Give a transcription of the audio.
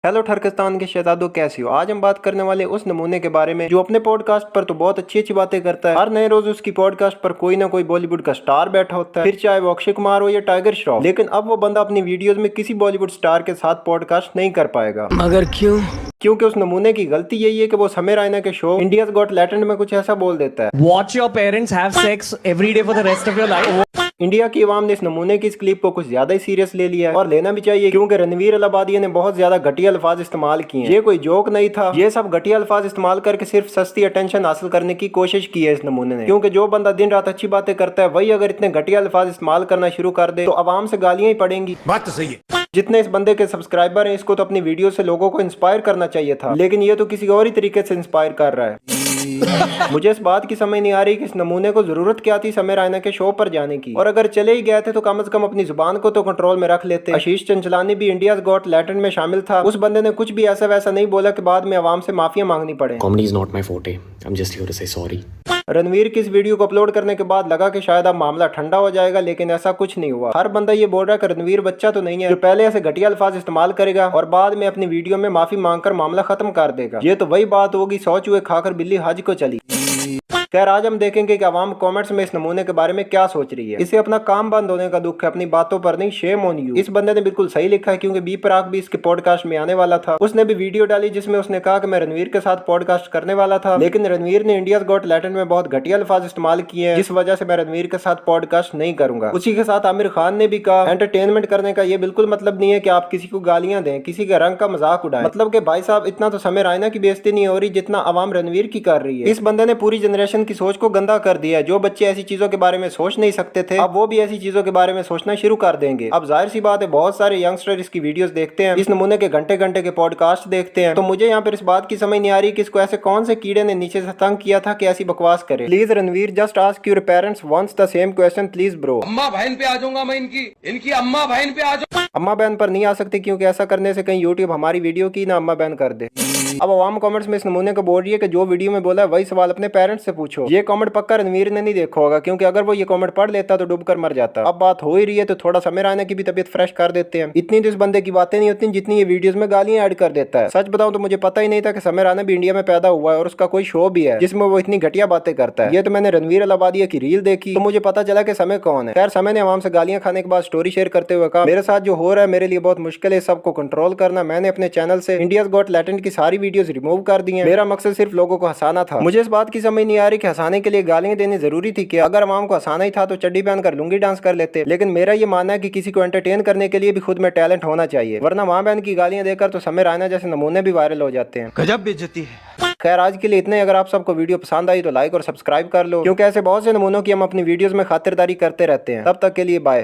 Hello ठरकस्तान के शहजादों, कैसी हो। आज हम बात करने वाले उस नमूने के बारे में जो अपने पॉडकास्ट पर तो बहुत अच्छी अच्छी बातें करता है। हर नए रोज उसकी पॉडकास्ट पर कोई ना कोई बॉलीवुड का स्टार बैठा होता है, फिर चाहे वो अक्षय कुमार हो या टाइगर श्रॉफ। लेकिन अब वो बंदा अपनी वीडियोस में किसी बॉलीवुड स्टार के साथ पॉडकास्ट नहीं कर पाएगा। मगर क्यों? क्योंकि उस नमूने की गलती यही है कि वो समय रायना के शो इंडियाज गॉट टैलेंट में कुछ ऐसा बोल देता है। Watch your parents have sex every day for the rest of your life. India की आवाम ने इस नमूने की इस क्लिप को कुछ ज्यादा ही सीरियस ले लिया है और लेना भी चाहिए, क्योंकि रणवीर अलाहाबादिया ने बहुत ज्यादा घटिया अल्फाज इस्तेमाल किए हैं। ये कोई जोक नहीं था, ये सब घटिया अल्फाज इस्तेमाल करके सिर्फ सस्ती अटेंशन हासिल करने की कोशिश की है इस नमूने ने। क्योंकि जो बंदा दिन रात अच्छी बातें करता है वही अगर इतने घटिया अल्फाज इस्तेमाल करना शुरू कर दे तो आवाम से गालियां ही पड़ेंगी। बात तो सही है। जितने इस बंदे के सब्सक्राइबर हैं, इसको तो अपनी वीडियो से लोगों को इंस्पायर करना चाहिए था, लेकिन ये तो किसी और ही तरीके से इंस्पायर कर रहा है। मुझे इस बात की समझ नहीं आ रही कि इस नमूने को जरूरत क्या थी समय रायना के शो पर जाने की, और अगर चले ही गए थे तो कम से कम अपनी जुबान को तो कंट्रोल में रख लेते। आशीष चंचलानी भी इंडियाज गॉट टैलेंट में शामिल था, उस बंदे ने कुछ भी ऐसा वैसा नहीं बोला कि बाद में आवाम से माफिया मांगनी पड़े। Comedy is not my forte. I'm just here to say sorry. Ranveer की इस वीडियो को अपलोड करने के बाद लगा कि शायद अब मामला ठंडा हो जाएगा, लेकिन ऐसा कुछ नहीं हुआ। हर बंदा ये बोल रहा है कि रणवीर बच्चा तो नहीं है जो पहले ऐसे घटिया अल्फाज इस्तेमाल करेगा और बाद में अपनी वीडियो में माफी मांगकर मामला खत्म कर देगा। ये तो वही बात होगी, 100 चूहे खाकर बिल्ली हज को चली। खैर, आज हम देखेंगे कि आवाम कमेंट्स में इस नमूने के बारे में क्या सोच रही है। इसे अपना काम बंद होने का दुख है, अपनी बातों पर नहीं। Shame on you. इस बंदे ने बिल्कुल सही लिखा है, क्योंकि बी प्राक भी इसके पॉडकास्ट में आने वाला था। उसने भी वीडियो डाली जिसमें उसने कहा कि मैं रणवीर के साथ पॉडकास्ट करने वाला था, लेकिन रणवीर ने इंडियाज गॉट टैलेंट में बहुत घटिया अल्फाज इस्तेमाल किए हैं, जिस वजह से मैं रणवीर के साथ पॉडकास्ट नहीं करूंगा। उसी के साथ आमिर खान ने भी कहा, एंटरटेनमेंट करने का ये बिल्कुल मतलब नहीं है कि आप किसी को गालियां दें, किसी के रंग का मजाक उड़ाएं। मतलब कि भाई साहब, इतना तो समय रायना की बेइज्जती नहीं हो रही जितना आवाम रणवीर की कर रही है। इस बंदे ने पूरी जनरेशन की सोच को गंदा कर दिया है। जो बच्चे ऐसी चीजों के बारे में सोच नहीं सकते थे, अब वो भी ऐसी चीजों के बारे में सोचना शुरू कर देंगे। अब जाहिर सी बात है, बहुत सारे यंगस्टर इसकी वीडियोस देखते हैं, इस नमूने के घंटे घंटे के पॉडकास्ट देखते हैं। तो मुझे यहाँ पर इस बात की समझ नहीं आ रही कि इसको ऐसे कौन से कीड़े ने नीचे से तंग किया था कि ऐसी बकवास करे। Please Ranveer, just ask your parents once the same question please bro. अम्मा बहन पे आ जाऊंगा मैं, इनकी अम्मा बहन पे आ जाऊंगा। अम्मा बहन पर नहीं आ सकते, क्योंकि ऐसा करने से कहीं यूट्यूब हमारी वीडियो की ना अम्मा बहन कर दे। अब अवाम कमेंट्स में इस नमूने को बोल रही है कि जो वीडियो में बोला है वही सवाल अपने पेरेंट्स से पूछो। ये कमेंट पक्का रणवीर ने नहीं देखा होगा, क्योंकि अगर वो ये कमेंट पढ़ लेता तो डूब कर मर जाता। अब बात हो ही रही है तो थोड़ा समय रायना की भी तबीयत फ्रेश कर देते हैं। इतनी तो इस बंदे की बातें नहीं होती जितनी ये वीडियोस में गालियां ऐड कर देता है। सच बताऊं तो मुझे पता ही नहीं था कि समय रायना भी इंडिया में पैदा हुआ है और उसका कोई शो भी है जिसमें वो इतनी घटिया बातें करता है। ये तो मैंने रणवीर अलाहाबादिया की रील देखी तो मुझे पता चला कि समय कौन है। खैर, समय ने आवाम से गालियां खाने के बाद स्टोरी शेयर करते हुए कहा, मेरे साथ जो हो रहा है मेरे लिए बहुत मुश्किल है सबको कंट्रोल करना। मैंने अपने चैनल से इंडियाज गॉट टैलेंट की सारी वीडियोस रिमूव कर दी हैं। मेरा मकसद सिर्फ लोगों को हंसाना था। मुझे इस बात की समझ नहीं आ रही कि हंसाने के लिए गालियां देनी जरूरी थी। कि अगर आवाम को हंसाना ही था तो चड्डी पहनकर लुंगी डांस कर लेते। लेकिन मेरा ये मानना है कि किसी को एंटरटेन करने के लिए भी खुद में टैलेंट होना चाहिए, वरना माँ बहन की गालियां देकर तो समय रायना जैसे नमूने भी वायरल हो जाते हैं। गजब बेइज्जती है। खैर, आज के लिए इतना ही। अगर आप सबको वीडियो पसंद आई तो लाइक और सब्सक्राइब कर लो, क्योंकि ऐसे बहुत से नमूनों की हम अपनी वीडियोस में खातिरदारी करते रहते हैं। तब तक के लिए बाय।